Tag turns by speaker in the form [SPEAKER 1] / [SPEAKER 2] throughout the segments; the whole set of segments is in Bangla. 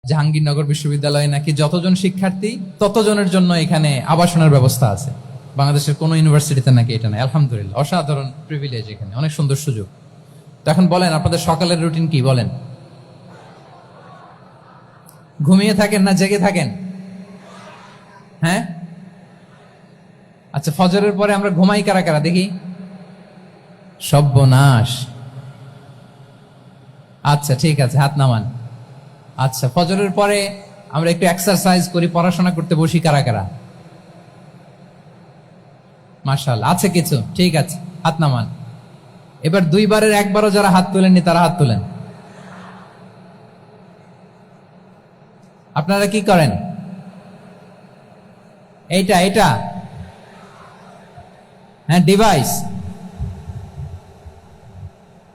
[SPEAKER 1] জাহাঙ্গীরনগর বিশ্ববিদ্যালয়ে নাকি যতজন শিক্ষার্থী ততজনের জন্য এখানে আবাসনের ব্যবস্থা আছে। বাংলাদেশের কোনো ইউনিভার্সিটিতে নাকি এটা নাই। আলহামদুলিল্লাহ, অসাধারণ প্রিভিলেজ, এখানে অনেক সুন্দর সুযোগ। তো এখন বলেন, আপনাদের সকালের রুটিন কি? বলেন, ঘুমিয়ে থাকেন না জেগে থাকেন? হ্যাঁ, আচ্ছা, ফজরের পরে আমরা ঘুমাই কারা কারা দেখি? সর্বনাশ। আচ্ছা ঠিক আছে, হাত নামান। আচ্ছা, ফজরের পরে আমরা একটু এক্সারসাইজ করি, পড়াশোনা করতে বসি কারা কারা? মাশাআল্লাহ, আছে কিছু, ঠিক আছে, হাত নামান। এবার দুইবারের একবারও যারা হাত তোলেননি তারা হাত তোলেন। আপনারা কি করেন? এইটা এটা হ্যাঁ, ডিভাইস।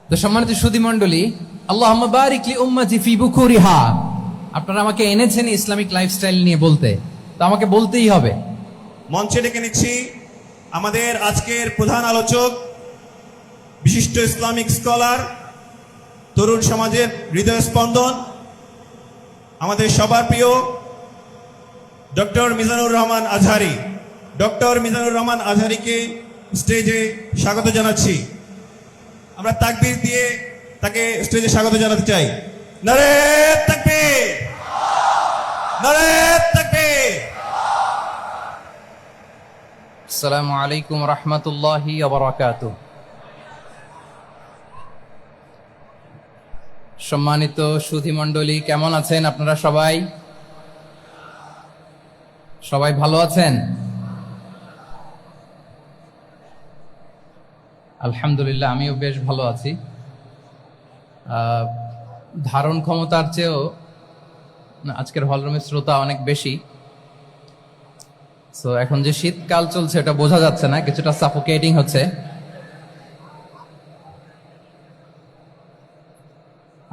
[SPEAKER 1] তো সম্মানিত সুধী মণ্ডলী, আল্লাহুম্মা বারিক লি উম্মতি ফি বুকুরিহা। আপনারা আমাকে এনেছেন ইসলামিক লাইফস্টাইল নিয়ে বলতে, তো আমাকে বলতেই হবে।
[SPEAKER 2] মঞ্চে ডেকে নিচ্ছি আমাদের আজকের প্রধান আলোচক, বিশিষ্ট ইসলামিক স্কলার, তরুণ সমাজের হৃদয় স্পন্দন, আমাদের সবার প্রিয় ডক্টর মিজানুর রহমান আজহারি। ডক্টর মিজানুর রহমান আজহারিকে স্টেজে স্বাগত জানাচ্ছি। আমরা তাকবীর দিয়ে তাকে স্টেজে স্বাগত জানাতে চাই। নারে তাকবীর, নারে তাকবীর।
[SPEAKER 1] আসসালামু আলাইকুম রাহমাতুল্লাহি ওয়া বারাকাতুহু। সম্মানিত সুধী মণ্ডলী, কেমন আছেন আপনারা? সবাই সবাই ভালো আছেন? আলহামদুলিল্লাহ, আমিও বেশ ভালো আছি। ধারণ ক্ষমতার চেয়েও আজকের হলরুমের শ্রোতা অনেক বেশি। তো এখন যে শীতকাল চলছে এটা বোঝা যাচ্ছে না, কিছুটা সাফোকেটিং হচ্ছে।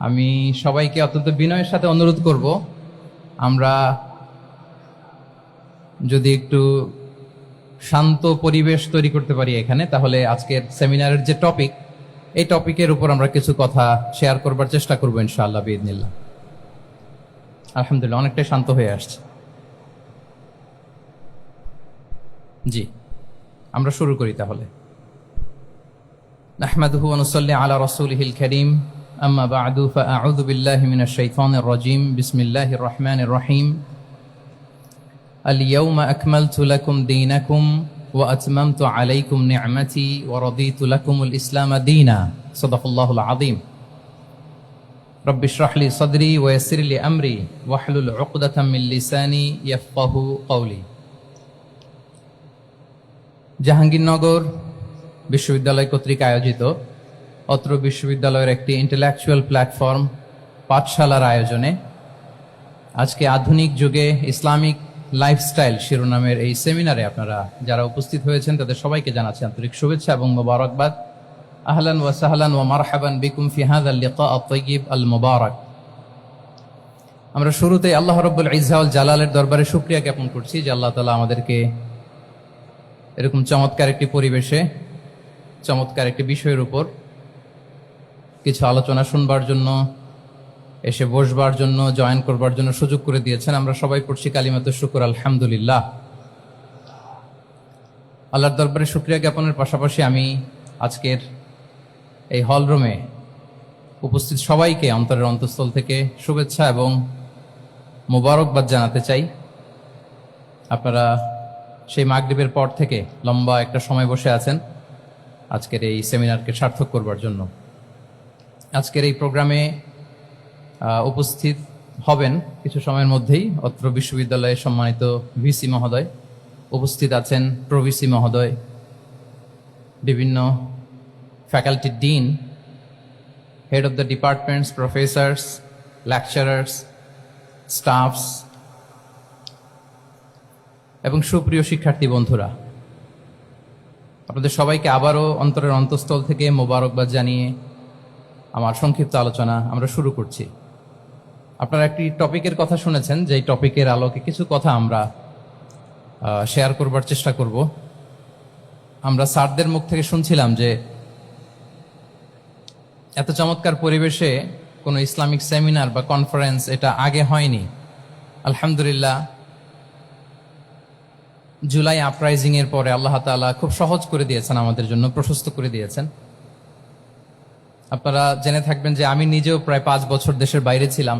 [SPEAKER 1] আমি সবাইকে অত্যন্ত বিনয়ের সাথে অনুরোধ করব, আমরা যদি একটু শান্ত পরিবেশ তৈরি করতে পারি এখানে, তাহলে আজকের সেমিনারের যে টপিক, এই টপিকের উপর আমরা কিছু কথা শেয়ার করবার চেষ্টা করবো ইনশাআল্লাহ বিইذনিল্লাহ। আলহামদুলিল্লাহ, অনেকটাই শান্ত হয়ে আসছে। জি, আমরা শুরু করি তাহলে। নাহমাদুহু ওয়া নুসাল্লি আলা রাসূলিহিল কারীম, আম্মা বা'দু, ফাআউযু বিল্লাহি মিনাশ শাইতানির রাজীম। বিসমিল্লাহির রহমানির রহিম। اليوم أكملت لكم دينكم وأتممت عليكم نعمتي ورضيت لكم الإسلام دينا صدق الله العظيم رب اشرح لي صدري ويسر لي أمري واحلل عقدة من لساني يفقه قولي। জাহাঙ্গীরনগর বিশ্ববিদ্যালয় কর্তৃক আয়োজিত অত্র বিশ্ববিদ্যালয়ের একটি ইন্টেলেকচুয়াল প্ল্যাটফর্ম পাঠশালার আয়োজনে আজকে আধুনিক যুগে ইসলামিক লাইফস্টাইল শিরোনামের এই সেমিনারে আপনারা যারা উপস্থিত হয়েছেন তাদের সবাইকে জানাচ্ছি আন্তরিক শুভেচ্ছা এবং মোবারকবাদ। আহলান ওয়া সাহলান ওয়া মারহাবান বিকুম ফি হাযাল লিকা আত-তাইয়িব আল মুবারাক। আমরা শুরুতে আল্লাহ রাব্বুল ইজ্জা ওয়াল জালালের দরবারে শুকরিয়া জ্ঞাপন করছি যে আল্লাহ তাআলা আমাদেরকে এরকম চমৎকার একটি পরিবেশে, চমৎকার একটি বিষয়ের উপর কিছু আলোচনা শুনবার জন্য, এসে বসবার জন্য, জয়েন করবার জন্য সুযোগ করে দিয়েছেন। আমরা সবাই পড়ছি কালিমাতুশ শুকর, আলহামদুলিল্লাহ। আল্লাহর দরবারে শুকরিয়া জ্ঞাপনের পাশাপাশি আমি আজকের এই হলরুমে উপস্থিত সবাইকে অন্তরের অন্তঃস্থল থেকে শুভেচ্ছা এবং মোবারকবাদ জানাতে চাই। আপনারা সেই মাগরিবের পর থেকে লম্বা একটা সময় বসে আছেন আজকের এই সেমিনারকে সার্থক করবার জন্য। আজকের এই প্রোগ্রামে উপস্থিত হবেন কিছু সময়ের মধ্যেই অত্র বিশ্ববিদ্যালয়ের সম্মানিত ভিসি মহোদয়, উপস্থিত আছেন প্রভিসি মহোদয়, বিভিন্ন faculty dean, head of the departments, professors, lecturers, stuffs এবং সুপ্রিয় শিক্ষার্থী বন্ধুরা, আপনাদের সবাইকে আবারও অন্তরের অন্তঃস্থল থেকে মোবারকবাদ জানিয়ে আমার সংক্ষিপ্ত আলোচনা আমরা শুরু করছি। আপনারা একটি টপিকের কথা শুনেছেন, যেই টপিকের আলোকে কিছু কথা আমরা শেয়ার করবার চেষ্টা করব। আমরা স্যারদের মুখ থেকে শুনছিলাম যে এত চমৎকার পরিবেশে কোনো ইসলামিক সেমিনার বা কনফারেন্স এটা আগে হয়নি। আলহামদুলিল্লাহ, জুলাই আপরাইজিং এর পরে আল্লাহ তাআলা খুব সহজ করে দিয়েছেন, আমাদের জন্য প্রশস্ত করে দিয়েছেন। আপনারা জেনে থাকবেন যে আমি নিজেও প্রায় 5 বছর দেশের বাইরে ছিলাম।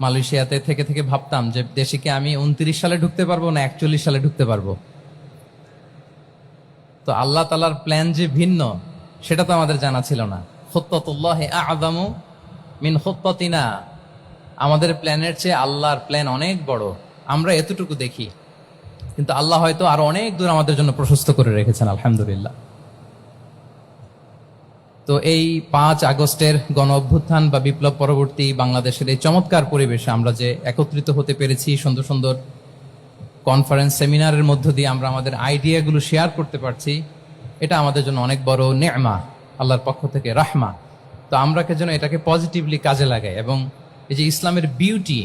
[SPEAKER 1] মালয়েশিয়াতে থেকে থেকে ভাবতাম যে দেশে কি আমি 29 সালে ঢুকতে পারবো না 41 সালে ঢুকতে পারবো। তো আল্লাহ তাআলার প্ল্যান যে ভিন্ন সেটা তো আমাদের জানা ছিল না। খুত্তাতুল্লাহি আ'যামু মিন খুত্তাতিনা, আমাদের প্ল্যানের চেয়ে আল্লাহর প্ল্যান অনেক বড়। আমরা এতটুকু দেখি, কিন্তু আল্লাহ হয়তো আরো অনেক দূর আমাদের জন্য প্রশস্ত করে রেখেছেন, আলহামদুলিল্লাহ। তো এই 5 আগস্টের গণ অভ্যুত্থান বা বিপ্লব পরবর্তী বাংলাদেশের এই চমৎকার পরিবেশে আমরা যে একত্রিত হতে পেরেছি, সুন্দর সুন্দর কনফারেন্স সেমিনারের মধ্য দিয়ে আমরা আমাদের আইডিয়াগুলো শেয়ার করতে পারছি, এটা আমাদের জন্য অনেক বড় নেমা, আল্লাহর পক্ষ থেকে রাহমা। তো আমরা যেন এটাকে পজিটিভলি কাজে লাগাই এবং এই যে ইসলামের বিউটি,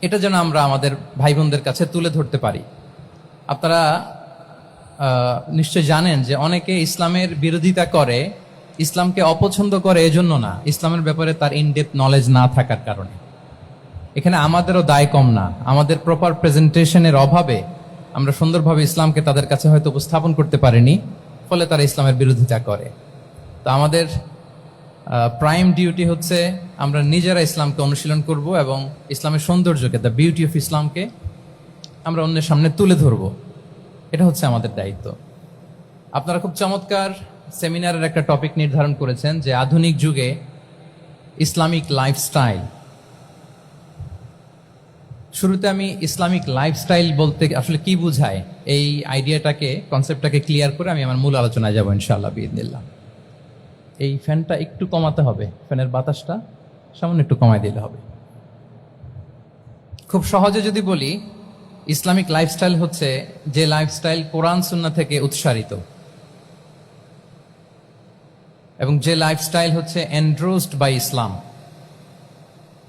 [SPEAKER 1] এটা যেন আমরা আমাদের ভাই বোনদের কাছে তুলে ধরতে পারি। আপনারা নিশ্চয় জানেন যে অনেকে ইসলামের বিরোধিতা করে, ইসলামকে অপছন্দ করে এজন্য না, ইসলামের ব্যাপারে তার ইনডেপথ নলেজ না থাকার কারণে। এখানে আমাদেরও দায় কম না, আমাদের প্রপার প্রেজেন্টেশনের অভাবে আমরা সুন্দরভাবে ইসলামকে তাদের কাছে হয়তো উপস্থাপন করতে পারিনি, ফলে তারা ইসলামের বিরোধিতা করে। তো আমাদের প্রাইম ডিউটি হচ্ছে আমরা নিজেরা ইসলামকে অনুশীলন করব এবং ইসলামের সৌন্দর্যকে, দ্য বিউটি অফ ইসলামকে আমরা অন্যের সামনে তুলে ধরব। এটা হচ্ছে আমাদের দায়িত্ব। আপনারা খুব চমৎকার সেমিনারের একটা টপিক নির্ধারণ করেছেন যে আধুনিক যুগে ইসলামিক লাইফস্টাইল। শুরুতে আমি ইসলামিক লাইফস্টাইল বলতে আসলে কি বুঝায় এই আইডিয়াটাকে, কনসেপ্টটাকে ক্লিয়ার করে আমি আমার মূল আলোচনায় যাব ইনশাআল্লাহ বিইذনিল্লাহ। এই ফ্যানটা একটু কমাতে হবে, ফ্যানের বাতাসটা সামান্য একটু কমায় দিলে হবে। খুব সহজে যদি বলি, ইসলামিক লাইফস্টাইল হচ্ছে যে লাইফস্টাইল কোরআন সুন্নাহ থেকে উৎসারিত এবং যে লাইফস্টাইল হচ্ছে এন্ডোর্সড বাই ইসলাম,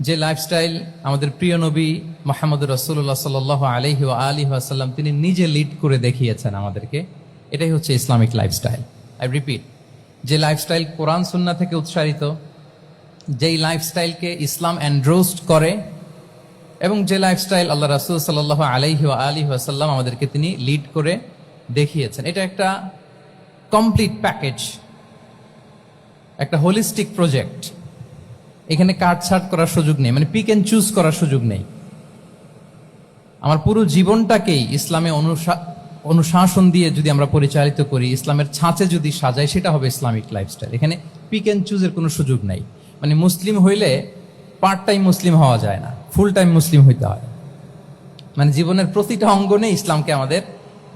[SPEAKER 1] যে লাইফস্টাইল আমাদের প্রিয় নবী মুহাম্মদ রাসূলুল্লাহ সাল্লাল্লাহু আলাইহি ওয়া আলিহি ওয়াসাল্লাম তিনি নিজে লিড করে দেখিয়েছেন আমাদেরকে, এটাই হচ্ছে ইসলামিক লাইফস্টাইল। আই রিপিট, যে লাইফস্টাইল কোরআন সুন্নাহ থেকে উৎসারিত, যেই লাইফস্টাইলকে ইসলাম এন্ডোর্সড করে এবং যে লাইফস্টাইল আল্লাহ রাসূল সাল্লাল্লাহু আলাইহি ওয়া আলিহি ওয়াসাল্লাম আমাদেরকে তিনি লিড করে দেখিয়েছেন, এটা একটা কমপ্লিট প্যাকেজ, একটা হোলিস্টিক প্রজেক্ট। এখানে কাটছাট করার সুযোগ নেই, মানে পিক এন্ড চুজ করার সুযোগ নেই। আমার পুরো জীবনটাকেই ইসলামে অনুশাসন দিয়ে যদি আমরা পরিচালিত করি, ইসলামের ছাঁচে যদি সাজাই, সেটা হবে ইসলামিক লাইফস্টাইল। এখানে পিক এন্ড চুজের কোনো সুযোগ নাই। মানে মুসলিম হইলে পার্ট টাইম মুসলিম হওয়া যায় না, ফুল টাইম মুসলিম হইতে হয়। মানে জীবনের প্রতিটা অঙ্গনে ইসলামকে আমাদের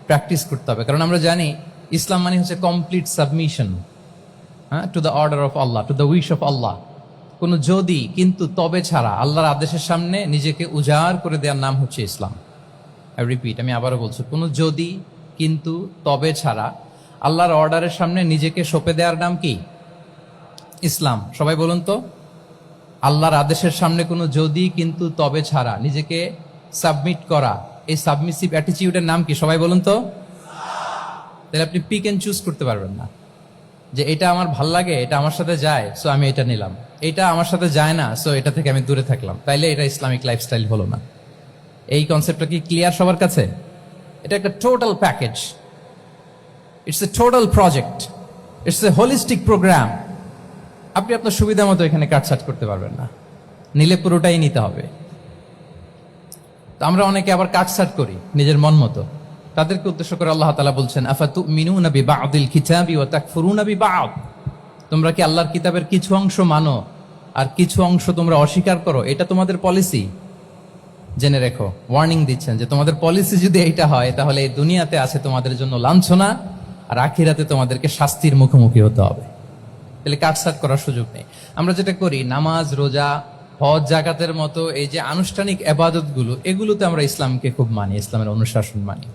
[SPEAKER 1] প্র্যাকটিস করতে হবে, কারণ আমরা জানি ইসলাম মানে হচ্ছে complete submission to the order of Allah, to the wish of Allah. কোনো যদি কিন্তু তবে ছাড়া আল্লাহর আদেশের সামনে নিজেকে উজাড় করে দেওয়ার নাম হচ্ছে ইসলাম। আই রিপিট, আমি আবারও বলছি, কোনো যদি কিন্তু তবে ছাড়া আল্লাহর অর্ডারের সামনে নিজেকে সঁপে দেওয়ার নাম কি? ইসলাম। সবাই বলুন তো, আল্লাহর আদেশের সামনে কোনো যদি কিন্তু তবে ছাড়া নিজেকে সাবমিট করা, এই সাবমিসিভ অ্যাটিটিউডের নাম কি? সবাই বলুন তো। তাহলে আপনি পিক এন্ড চুজ করতে পারবেন না যে এটা আমার ভাল লাগে, এটা আমার সাথে যায়, সো আমি এটা নিলাম, এটা আমার সাথে যায় না, সো এটা থেকে আমি দূরে থাকলাম, তাইলে এটা ইসলামিক লাইফস্টাইল হলো না। এই কনসেপ্টটা কি ক্লিয়ার সবার কাছে? এটা একটা total package, it's a total project, it's a holistic programme. আপনি আপনার সুবিধা মতো এখানে কাটছাট করতে পারবেন না, নিলে পুরোটাই নিতে হবে। তো আমরা অনেকে আবার কাটছাট করি নিজের মন মতো, তাদেরকে উদ্দেশ্য করে আল্লাহ তাআলা বলছেন, আফাতুমিনুনা বিবা'দিল কিতাবি ওয়া তাকফুরুনা বিবা'দ। তোমরা কি আল্লাহর কিতাবের কিছু অংশ মানো আর কিছু অংশ তোমরা অস্বীকার করো? এটা তোমাদের পলিসি? জেনে রেখো, ওয়ার্নিং দিচ্ছেন যে তোমাদের পলিসি যদি এইটা হয়, তাহলে এই দুনিয়াতে আছে তোমাদের জন্য লাঞ্ছনা, আর আখিরাতে তোমাদেরকে শাস্তির মুখোমুখি হতে হবে। তাহলে কাটছাট করার সুযোগ নেই। আমরা যেটা করি, নামাজ, রোজা, হজ, জাকাতের মতো এই যে আনুষ্ঠানিক ইবাদতগুলো, এগুলোতে আমরা ইসলামকে খুব মানি, ইসলামের অনুশাসন মানি।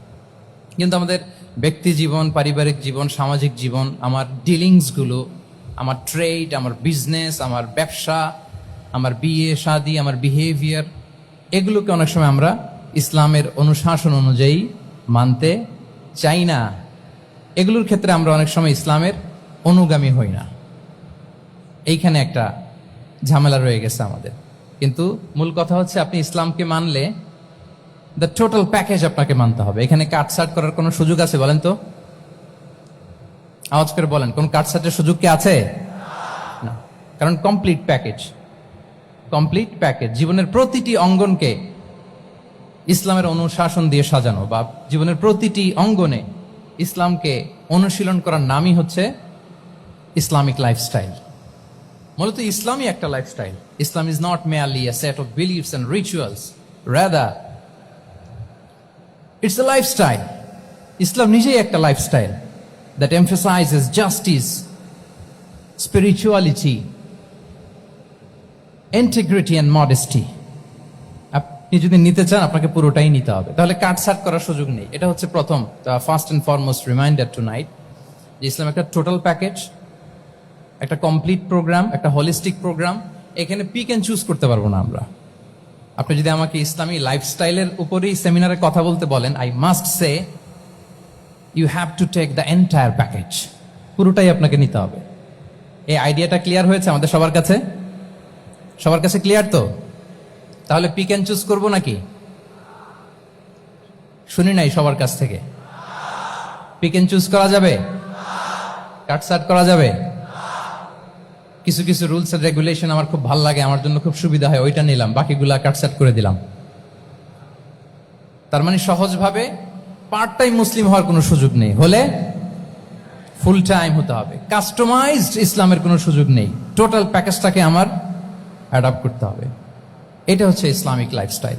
[SPEAKER 1] কিন্তু আমাদের ব্যক্তি জীবন, পারিবারিক জীবন, সামাজিক জীবন, আমার ডিলিংসগুলো, আমার ট্রেড, আমার বিজনেস, আমার ব্যবসা, আমার বিয়ে শাদী, আমার বিহেভিয়ার, এগুলোকে অনেক সময় আমরা ইসলামের অনুশাসন অনুযায়ী মানতে চাই না। এগুলোর ক্ষেত্রে আমরা অনেক সময় ইসলামের অনুগামী হই না। এইখানে একটা ঝামেলা রয়ে গেছে আমাদের। কিন্তু মূল কথা হচ্ছে আপনি ইসলামকে মানলে দ্য টোটাল প্যাকেজ আপনাকে মানতে হবে। এখানে কাটছাট করার কোনো সুযোগ আছে বলেন তো? আওয়াজ করে বলেন, কোন কাটছাটের সুযোগ কি আছে? না, কারণ কমপ্লিট প্যাকেজ, কমপ্লিট প্যাকেজ। জীবনের প্রতিটি অঙ্গনকে ইসলামের অনুশাসন দিয়ে সাজানো, বা জীবনের প্রতিটি অঙ্গনে ইসলামকে অনুশীলন করার নামই হচ্ছে ইসলামিক লাইফস্টাইল। মূলত ইসলামই একটা lifestyle. Islam is not merely a set of beliefs and rituals, rather it's a lifestyle. ইসলাম নিজেই একটা lifestyle that emphasizes justice, spirituality, integrity and modesty. আপনি যদি নিতে চান আপনাকে পুরোটাই নিতে হবে, তাহলে কাটছাট করার সুযোগ নেই। এটা হচ্ছে প্রথম first and foremost reminder tonight, যে ইসলাম একটা টোটাল প্যাকেজ, একটা কমপ্লিট প্রোগ্রাম, একটা হোলিস্টিক প্রোগ্রাম। এখানে পিক এন্ড চুজ করতে পারবো না আমরা। আপনি যদি আমাকে ইসলামী লাইফস্টাইলের উপরেই সেমিনারে কথা বলতে বলেন, I must say you have to take the entire package, পুরোটাই আপনাকে নিতে হবে। এই আইডিয়াটা ক্লিয়ার হয়েছে আমাদের সবার কাছে? সবার কাছে ক্লিয়ার তো? তাহলে পিক এন্ড চুজ করবো নাকি? শুনি নাই সবার কাছ থেকে। পিক এন্ড চুজ করা যাবে? কাটছাট করা যাবে? কিছু কিছু রুলস এন্ড রেগুলেশন আমার খুব ভালো লাগে, আমার জন্য খুব সুবিধা হয়, ওইটা নিলাম, বাকিগুলা কাটছাট করে দিলাম। তার মানে সহজভাবে পার্ট টাইম মুসলিম হওয়ার কোনো সুযোগ নেই, হলে ফুল টাইম হতে হবে। কাস্টমাইজড ইসলামের কোনো সুযোগ নেই, টোটাল প্যাকেজটাকে আমার অ্যাডাপ্ট করতে হবে। এটা হচ্ছে ইসলামিক লাইফস্টাইল।